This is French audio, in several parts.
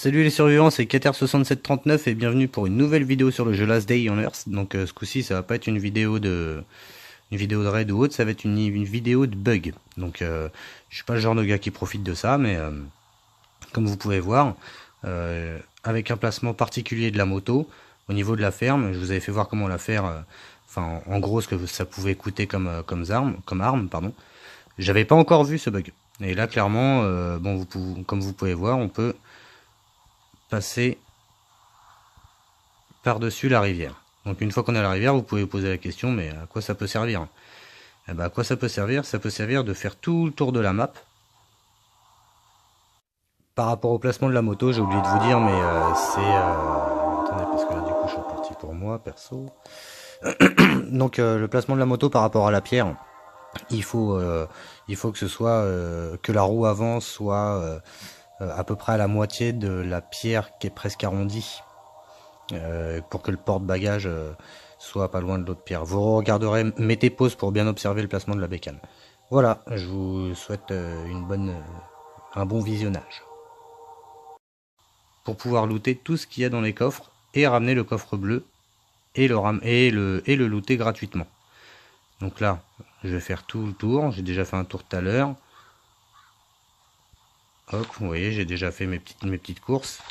Salut les survivants, c'est Kater6739 et bienvenue pour une nouvelle vidéo sur le jeu Last Day on Earth. Donc ce coup-ci, ça va pas être une vidéo de raid ou autre, ça va être une vidéo de bug. Donc je suis pas le genre de gars qui profite de ça, mais comme vous pouvez voir, avec un placement particulier de la moto au niveau de la ferme, je vous avais fait voir comment la faire. Enfin, en gros, ce que ça pouvait coûter comme arme, pardon. J'avais pas encore vu ce bug. Et là, clairement, bon, comme vous pouvez voir, on peut passer par-dessus la rivière. Donc une fois qu'on a la rivière, vous pouvez vous poser la question, mais à quoi ça peut servir? Eh ben, à quoi ça peut servir? Ça peut servir de faire tout le tour de la map. Par rapport au placement de la moto, j'ai oublié de vous dire, mais c'est... attendez, parce que là, du coup, je suis parti pour moi, perso. Donc le placement de la moto par rapport à la pierre, il faut, euh, il faut que ce soit... que la roue avant soit à peu près à la moitié de la pierre qui est presque arrondie. Pour que le porte-bagages soit pas loin de l'autre pierre. Vous regarderez, mettez pause pour bien observer le placement de la bécane. Voilà, je vous souhaite un bon visionnage. Pour pouvoir looter tout ce qu'il y a dans les coffres et ramener le coffre bleu et le looter gratuitement. Donc là, je vais faire tout le tour. J'ai déjà fait un tour tout à l'heure. Hop, vous voyez, j'ai déjà fait mes petites courses.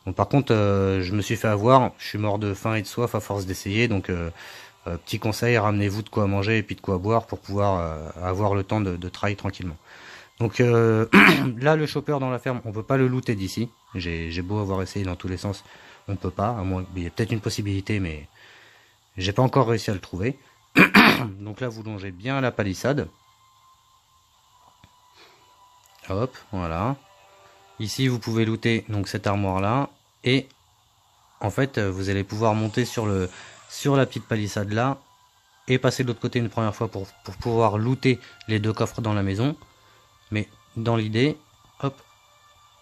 Bon, par contre, je me suis fait avoir, je suis mort de faim et de soif à force d'essayer, donc petit conseil, ramenez-vous de quoi manger et puis de quoi boire pour pouvoir avoir le temps de travailler tranquillement. Donc là, le chopper dans la ferme, on peut pas le looter d'ici. J'ai beau avoir essayé dans tous les sens, on peut pas, à moins il y a peut-être une possibilité, mais j'ai pas encore réussi à le trouver. Donc là, vous longez bien la palissade. Hop, voilà. Ici, vous pouvez looter donc cette armoire là et en fait, vous allez pouvoir monter sur la petite palissade là et passer de l'autre côté une première fois pour pouvoir looter les deux coffres dans la maison. Mais dans l'idée, hop,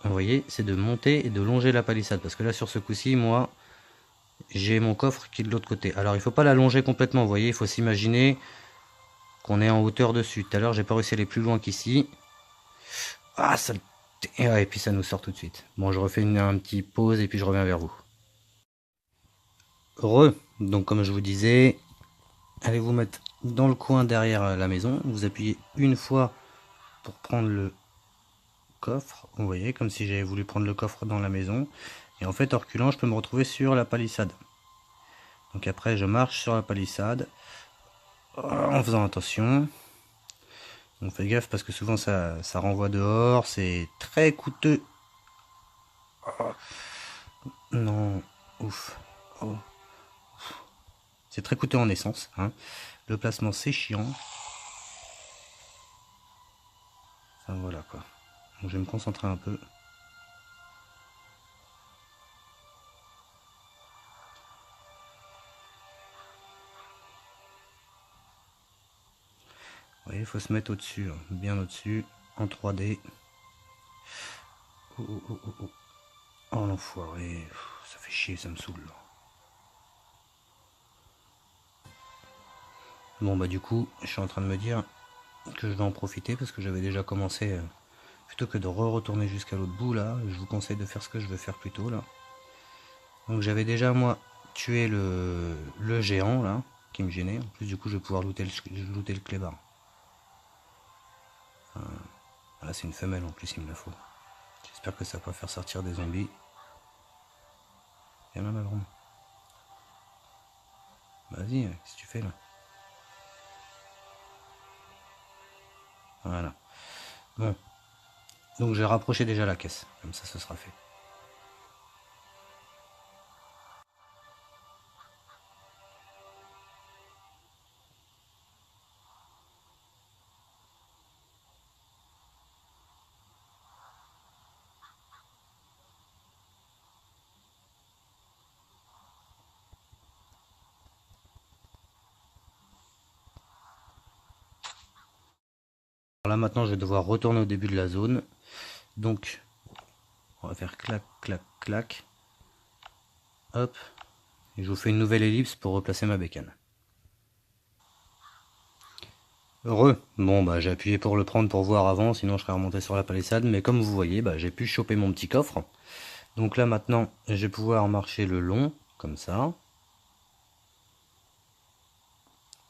vous voyez, c'est de monter et de longer la palissade. Parce que là, sur ce coup-ci, moi, j'ai mon coffre qui est de l'autre côté. Alors, il faut pas la longer complètement, vous voyez, il faut s'imaginer qu'on est en hauteur dessus. Tout à l'heure, j'ai pas réussi à aller plus loin qu'ici. Ah, ça... Et puis ça nous sort tout de suite. Bon, je refais un petit pause et puis je reviens vers vous. Donc comme je vous disais, allez vous mettre dans le coin derrière la maison. Vous appuyez une fois pour prendre le coffre. Vous voyez, comme si j'avais voulu prendre le coffre dans la maison. Et en fait, en reculant, je peux me retrouver sur la palissade. Donc après, je marche sur la palissade en faisant attention. On fait gaffe parce que souvent ça renvoie dehors. C'est très coûteux. Oh, non, ouf. Oh. C'est très coûteux en essence. Hein. Le placement, c'est chiant. Enfin voilà quoi. Donc, je vais me concentrer un peu. Vous voyez, il faut se mettre au-dessus, hein, bien au-dessus, en 3D. Oh, oh, oh, oh, oh. Oh l'enfoiré, ça fait chier, ça me saoule. Bon bah du coup, je suis en train de me dire que je vais en profiter parce que j'avais déjà commencé, plutôt que de retourner jusqu'à l'autre bout là, je vous conseille de faire ce que je veux faire plus tôt là. Donc j'avais déjà moi tué le géant là, qui me gênait. En plus du coup je vais pouvoir looter le clébard. Là c'est une femelle en plus, il me la faut. J'espère que ça va pas faire sortir des zombies. Viens là ma grande. Vas-y, qu'est-ce que tu fais là? Voilà. Bon. Donc j'ai rapproché déjà la caisse. Comme ça, ce sera fait. Alors là maintenant, je vais devoir retourner au début de la zone. Donc, on va faire clac, clac, clac. Hop. Et je vous fais une nouvelle ellipse pour replacer ma bécane. Heureux. Bon bah j'ai appuyé pour le prendre pour voir avant, sinon je serais remonté sur la palissade, mais comme vous voyez, bah, j'ai pu choper mon petit coffre. Donc là maintenant, je vais pouvoir marcher le long, comme ça.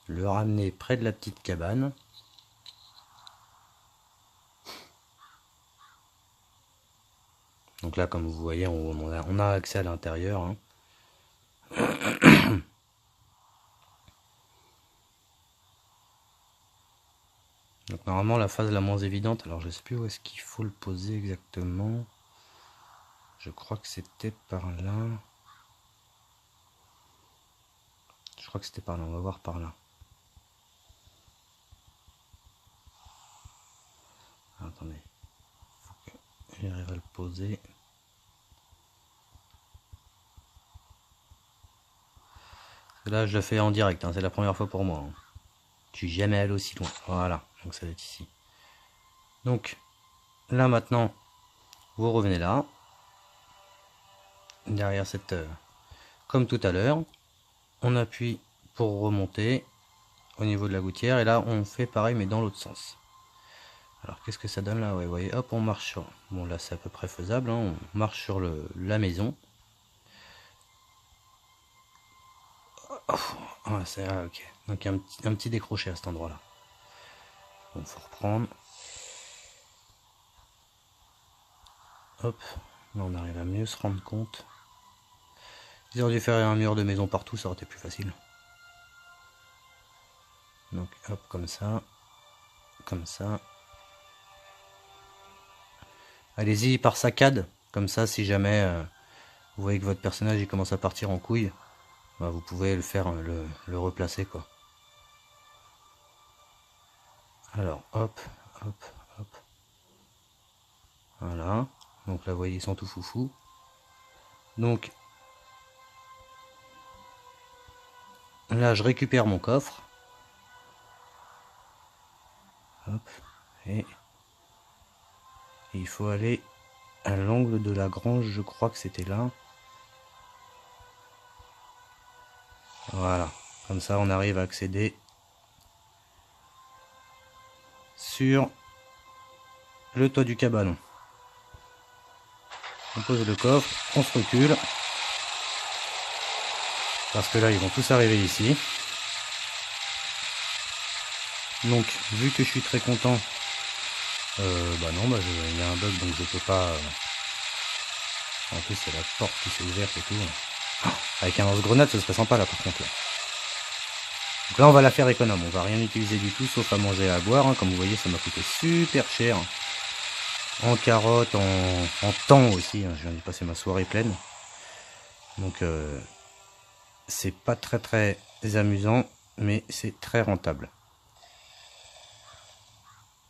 Le ramener près de la petite cabane. Donc là, comme vous voyez, on a accès à l'intérieur. Hein. Donc normalement la phase la moins évidente, alors je sais plus où est-ce qu'il faut le poser exactement. Je crois que c'était par là. Je crois que c'était par là, on va voir par là. Alors, attendez, faut que j'arrive à le poser. Là je le fais en direct, hein, c'est la première fois pour moi. Hein. Je suis jamais allé aussi loin. Voilà, donc ça va être ici. Donc là maintenant, vous revenez là. Derrière cette... comme tout à l'heure, on appuie pour remonter au niveau de la gouttière. Et là, on fait pareil, mais dans l'autre sens. Alors, qu'est-ce que ça donne là? Ouais, vous voyez, hop, on marche sur... Bon, là, c'est à peu près faisable. Hein. On marche sur la maison. Oh, ah, c'est... Ah, ok. Donc, il y a un petit décroché à cet endroit-là. Bon, faut reprendre. Hop. Là, on arrive à mieux se rendre compte. Ils auraient dû faire un mur de maison partout, ça aurait été plus facile. Donc hop, comme ça. Comme ça. Allez-y par saccade. Comme ça, si jamais vous voyez que votre personnage il commence à partir en couille, bah, vous pouvez le faire, le replacer quoi. Alors hop, hop, hop. Voilà. Donc là, vous voyez, ils sont tout foufou. Donc là, je récupère mon coffre. Hop. Et il faut aller à l'angle de la grange, je crois que c'était là. Voilà. Comme ça, on arrive à accéder sur le toit du cabanon. On pose le coffre, on se recule. Parce que là, ils vont tous arriver ici. Donc, vu que je suis très content, bah non, bah il y a un bug, donc je peux pas... En plus, c'est la porte qui s'est ouverte et tout. Avec un lance-grenade, ça serait sympa là, par contre. Là. Donc là, on va la faire économe. On va rien utiliser du tout, sauf à manger et à boire. Hein. Comme vous voyez, ça m'a coûté super cher. En carottes, en temps aussi. Hein. Je viens de passer ma soirée pleine. Donc, c'est pas très amusant, mais c'est très rentable.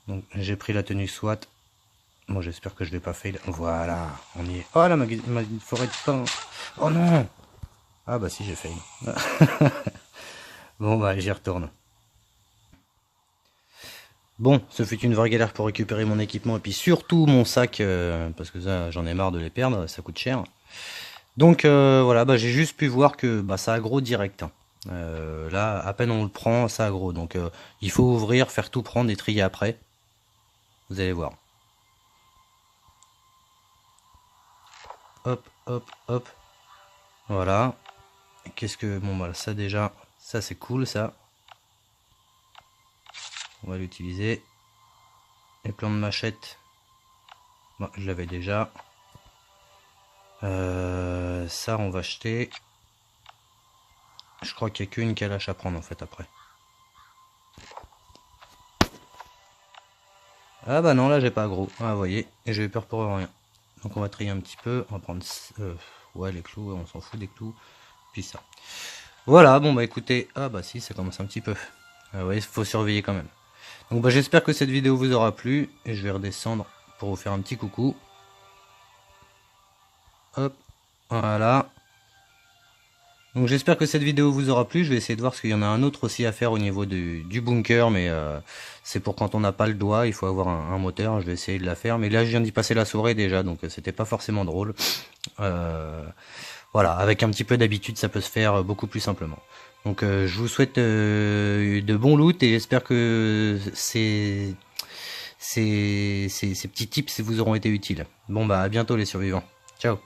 Donc j'ai pris la tenue SWAT. Bon, j'espère que je vais pas fail. Voilà, on y est. Oh là, ma forêt de pain. Oh non. Ah bah si, j'ai fail. Bon bah j'y retourne. Bon, ce fut une vraie galère pour récupérer mon équipement et puis surtout mon sac, parce que ça j'en ai marre de les perdre, ça coûte cher. Donc voilà, bah, j'ai juste pu voir que bah, ça aggro direct. Hein. Là, à peine on le prend, ça aggro. Donc il faut ouvrir, faire tout prendre et trier après. Vous allez voir. Hop, hop, hop. Voilà. Qu'est-ce que... Bon, bah ça déjà, ça c'est cool ça. On va l'utiliser. Les plans de machette. Bon, je l'avais déjà. Ça, on va acheter. Je crois qu'il n'y a qu'une calache à prendre en fait après. Ah bah non, là j'ai pas gros. Ah vous voyez, et j'ai eu peur pour rien. Donc on va trier un petit peu. On va prendre ouais les clous, on s'en fout des clous. Puis ça. Voilà, bon bah écoutez, ah bah si, ça commence un petit peu. Ah ouais, il faut surveiller quand même. Donc bah j'espère que cette vidéo vous aura plu. Et je vais redescendre pour vous faire un petit coucou. Hop, voilà. Donc j'espère que cette vidéo vous aura plu. Je vais essayer de voir parce qu'il y en a un autre aussi à faire au niveau du bunker. Mais c'est pour quand on n'a pas le doigt, il faut avoir un moteur. Je vais essayer de la faire. Mais là je viens d'y passer la soirée déjà, donc c'était pas forcément drôle. Voilà, avec un petit peu d'habitude ça peut se faire beaucoup plus simplement. Donc je vous souhaite de bons loot et j'espère que ces petits tips vous auront été utiles. Bon bah à bientôt les survivants. Ciao.